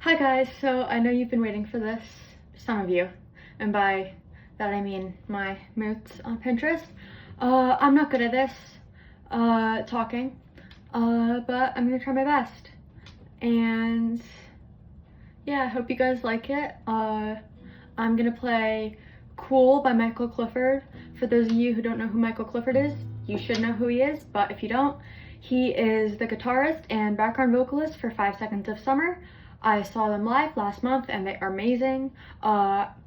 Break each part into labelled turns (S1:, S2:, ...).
S1: Hi guys, so I know you've been waiting for this, some of you, and by that I mean my moots on Pinterest. I'm not good at this, talking, but I'm gonna try my best. And yeah, I hope you guys like it. I'm gonna play Cool by Michael Clifford. For those of you who don't know who Michael Clifford is, you should know who he is, but if you don't, he is the guitarist and background vocalist for 5 Seconds of Summer. I saw them live last month and they are amazing.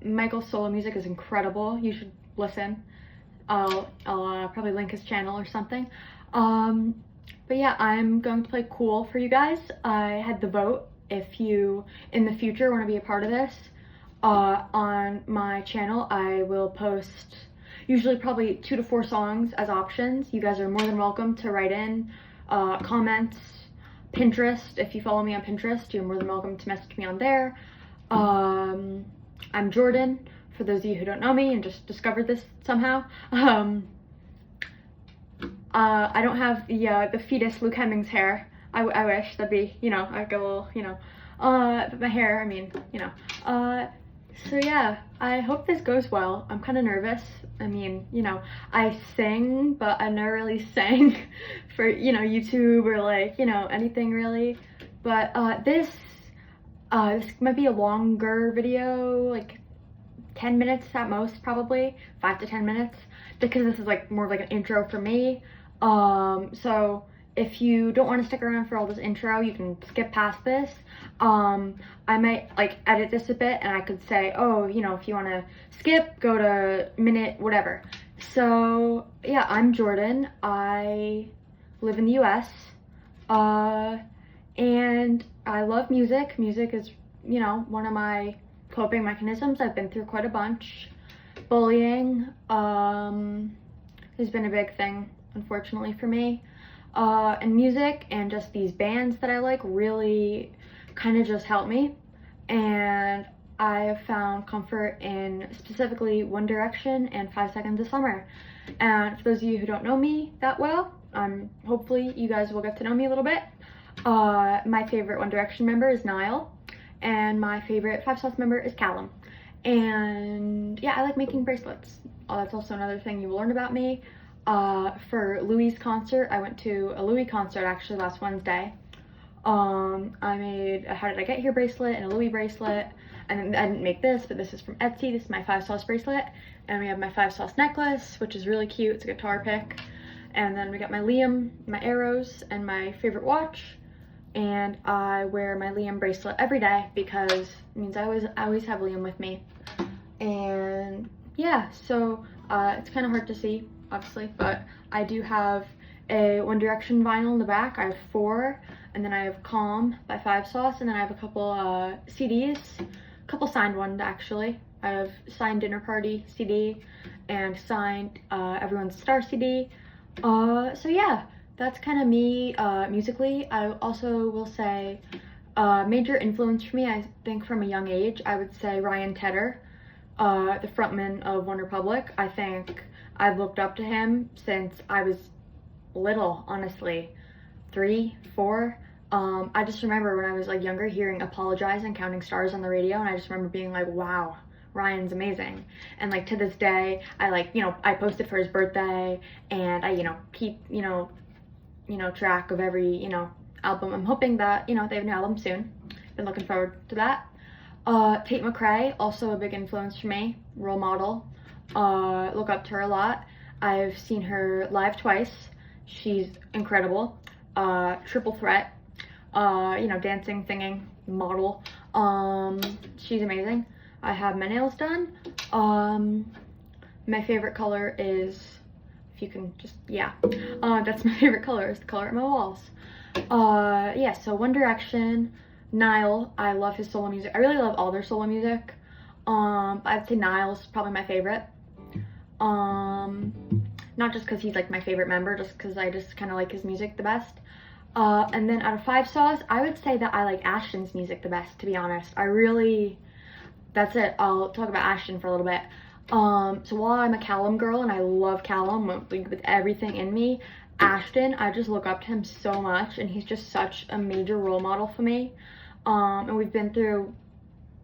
S1: Michael's solo music is incredible. You should listen. I'll probably link his channel or something. But yeah, I'm going to play Cool for you guys. I had the vote if you in the future want to be a part of this. On my channel, I will post usually probably 2 to 4 songs as options. You guys are more than welcome to write in comments. Pinterest, if you follow me on Pinterest, you're more than welcome to message me on there. I'm Jordan, for those of you who don't know me and just discovered this somehow. I don't have the fetus Luke Hemmings hair. I wish that'd be, like a little, but my hair, I mean, so yeah, I hope this goes well. I'm kind of nervous. I mean, I sing, but I never really sang for, YouTube or like, anything really. But this might be a longer video, like 10 minutes at most, probably 5 to 10 minutes, because this is like more of like an intro for me. So if you don't want to stick around for all this intro, you can skip past this. I might like edit this a bit and I could say, oh, if you want to skip, go to minute, whatever. So yeah, I'm Jordan. I live in the US. And I love music. Music is, one of my coping mechanisms. I've been through quite a bunch. Bullying has been a big thing, unfortunately, for me. And music and just these bands that I like really kind of just help me. And I have found comfort in specifically One Direction and 5 Seconds of Summer. And for those of you who don't know me that well, hopefully you guys will get to know me a little bit. My favorite One Direction member is Niall, and my favorite 5 Sauce member is Callum. And yeah, I like making bracelets. That's also another thing you will learn about me. For Louis' concert, I went to a Louis concert actually last Wednesday. I made a How Did I Get Here bracelet and a Louis bracelet. And I didn't make this, but this is from Etsy. This is my 5 Sauce bracelet. And we have my 5 Sauce necklace, which is really cute. It's a guitar pick. And then we got my Liam, my arrows, and my favorite watch. And I wear my Liam bracelet every day because it means I always have Liam with me. And yeah, so it's kind of hard to see, obviously, but I do have a One Direction vinyl in the back. I have 4, and then I have Calm by 5 Sauce, and then I have a couple CDs, a couple signed ones actually. I have signed Dinner Party CD and signed Everyone's Star CD. So yeah, that's kind of me musically. I also will say major influence for me, I think from a young age, I would say Ryan Tedder, the frontman of One Republic. I think I've looked up to him since I was little, honestly, 3, 4. I just remember when I was like younger hearing Apologize and Counting Stars on the radio, and I just remember being like, wow, Ryan's amazing. And like to this day, I I posted for his birthday, and I keep track of every album. I'm hoping that they have a new album soon. Been looking forward to that. Tate McRae, also a big influence for me, role model. Look up to her a lot. I've seen her live twice. She's incredible. Triple threat. Dancing, singing, model. She's amazing. I have my nails done. My favorite color is, if you can just, that's my favorite color, is the color of my walls. Yeah, so One Direction, Niall, I love his solo music. I really love all their solo music. I'd say Niall's probably my favorite. Not just because he's like my favorite member, just because I just kind of like his music the best. And then out of 5 Sauce, I would say that I like Ashton's music the best, to be honest. That's it. I'll talk about Ashton for a little bit. So while I'm a Callum girl and I love Callum with everything in me, Ashton, I just look up to him so much, and he's just such a major role model for me. And we've been through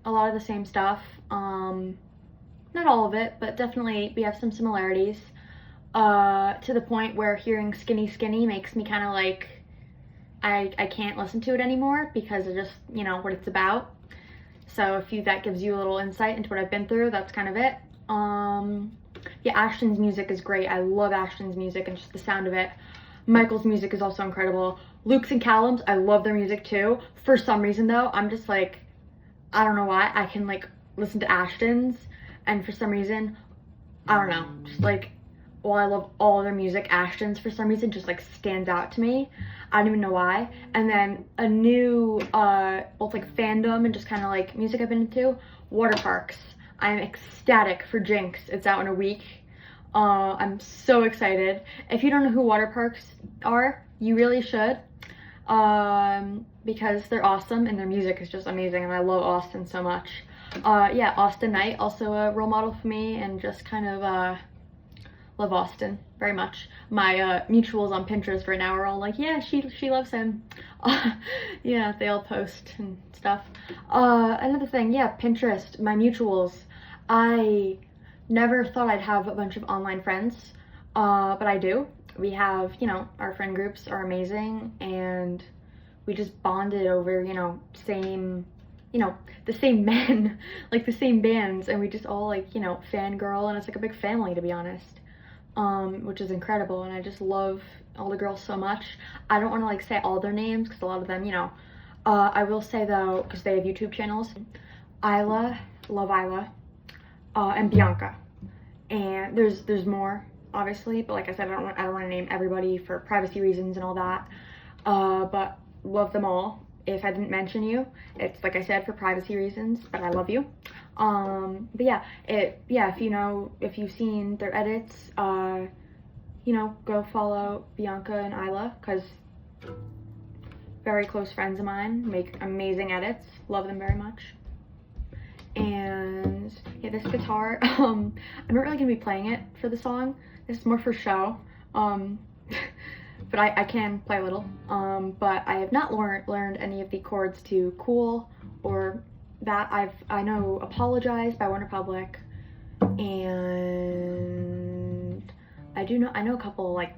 S1: a lot of the same stuff. Not all of it, but definitely we have some similarities. To the point where hearing Skinny Skinny makes me kind of like, I can't listen to it anymore because of just, you know, what it's about. So if that gives you a little insight into what I've been through, that's kind of it. Yeah, Ashton's music is great. I love Ashton's music and just the sound of it. Michael's music is also incredible. Luke's and Callum's, I love their music too. For some reason though, I'm just like, I don't know why, I can like listen to Ashton's, and for some reason, I don't know, just like, while I love all of their music, Ashton's for some reason just like stands out to me. I don't even know why. And then a new, both like fandom and just kind of like music I've been into, Water Parks. I'm ecstatic for Jinx. It's out in a week. I'm so excited. If you don't know who Water Parks are, you really should. Because they're awesome and their music is just amazing, and I love Austin so much. Yeah, Austin Knight, also a role model for me, and just kind of love Austin very much. My mutuals on Pinterest right now are all like, yeah, she loves him. Yeah, they all post and stuff. Another thing, yeah, Pinterest, my mutuals. I never thought I'd have a bunch of online friends, but I do. We have, you know, our friend groups are amazing, and we just bonded over, you know, the same men, like the same bands, and we just all like, you know, fangirl, and it's like a big family, to be honest, which is incredible, and I just love all the girls so much. I don't want to like say all their names because a lot of them, you know, I will say though, because they have YouTube channels, Isla, love Isla, and Bianca, and there's more obviously, but like I said, I don't want to name everybody for privacy reasons and all that, but love them all. If I didn't mention you, it's like I said, for privacy reasons, but I love you. But yeah, if you've seen their edits, you know, go follow Bianca and Isla, because very close friends of mine, make amazing edits, love them very much. And yeah, this guitar, I'm not really gonna be playing it for the song. This is more for show. But I can play a little. But I have not learned any of the chords to Cool or that. I know Apologize by OneRepublic, and I know a couple like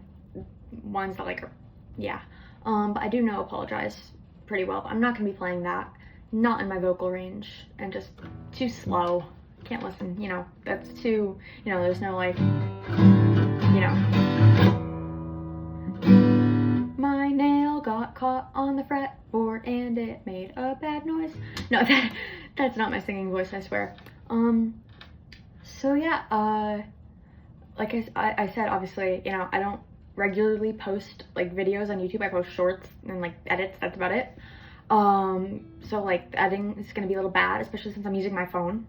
S1: ones that like are, yeah. But I do know Apologize pretty well. I'm not gonna be playing that. Not in my vocal range, and just too slow. Can't listen, you know, that's too, you know, there's no like, you know. My nail got caught on the fretboard and it made a bad noise. No, that's not my singing voice, I swear. So yeah, like I said, obviously, you know, I don't regularly post like videos on YouTube. I post shorts and like edits, that's about it. So like the editing is gonna be a little bad, especially since I'm using my phone,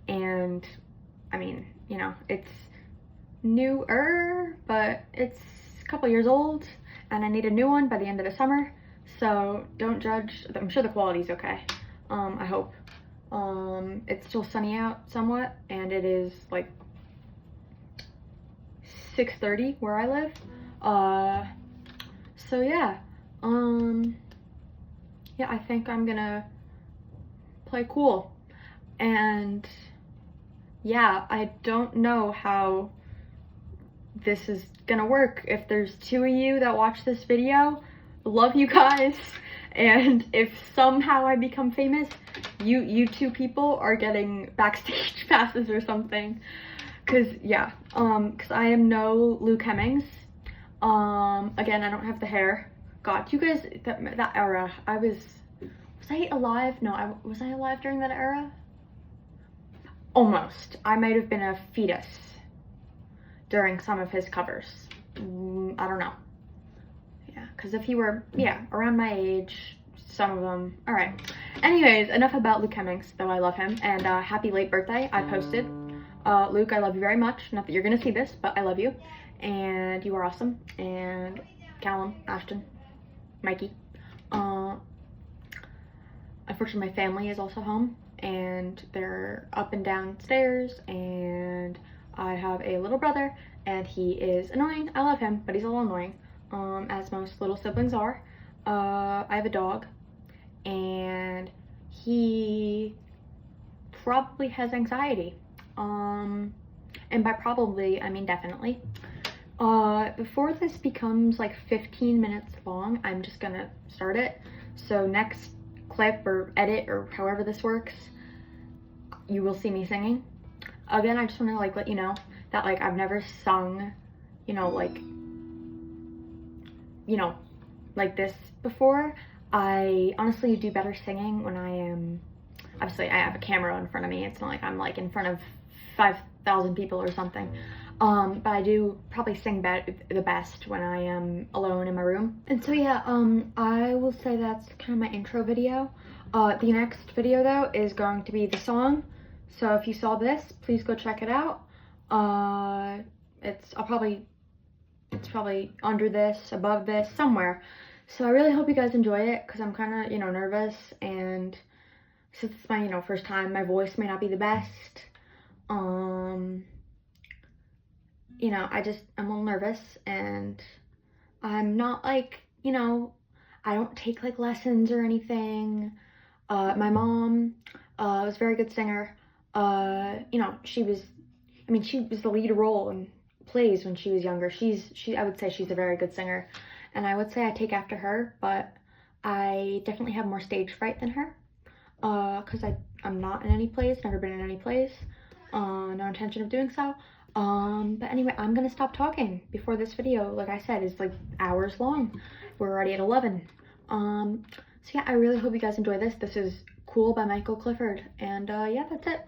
S1: and I mean, you know, it's newer, but it's a couple years old, and I need a new one by the end of the summer, so don't judge. I'm sure the quality's okay. I hope. It's still sunny out somewhat, and it is like 6:30 where I live. So yeah, yeah, I think I'm gonna play Cool. And yeah, I don't know how this is gonna work. If there's 2 of you that watch this video, love you guys. And if somehow I become famous, you 2 people are getting backstage passes or something. Cause yeah, cause I am no Luke Hemmings. Again, I don't have the hair. God, you guys, that era, was I alive? No, was I alive during that era? Almost. I might have been a fetus during some of his covers. I don't know. Yeah, because if you were, yeah, around my age, some of them. All right. Anyways, enough about Luke Hemmings, though I love him. And happy late birthday, I posted. Luke, I love you very much. Not that you're going to see this, but I love you. And you are awesome. And Callum, Ashton, Mikey. Unfortunately, my family is also home, and they're up and downstairs, and I have a little brother, and he is annoying. I love him, but he's a little annoying, as most little siblings are. I have a dog, and he probably has anxiety. And by probably, I mean definitely. Before this becomes like 15 minutes long, I'm just gonna start it. So next clip or edit or however this works, you will see me singing. Again, I just want to like let you know that like I've never sung, you know, like this before. I honestly do better singing when I am, obviously I have a camera in front of me. It's not like I'm like in front of 5,000 people or something. But I do probably sing the best when I am alone in my room. And so yeah, I will say that's kind of my intro video. The next video though is going to be the song. So if you saw this, please go check it out. It's probably under this, above this, somewhere. So I really hope you guys enjoy it, because I'm kind of, you know, nervous, and since it's my, you know, first time, my voice may not be the best. You know, I'm a little nervous, and I'm not like, you know, I don't take like lessons or anything. My mom was a very good singer. You know, she was the lead role in plays when she was younger. I would say she's a very good singer, and I would say I take after her, but I definitely have more stage fright than her, because I'm not in any plays, never been in any plays, no intention of doing so. But anyway, I'm gonna stop talking before this video, like I said, is like hours long. We're already at 11. So yeah, I really hope you guys enjoy this. This is Cool by Michael Clifford, and yeah, that's it.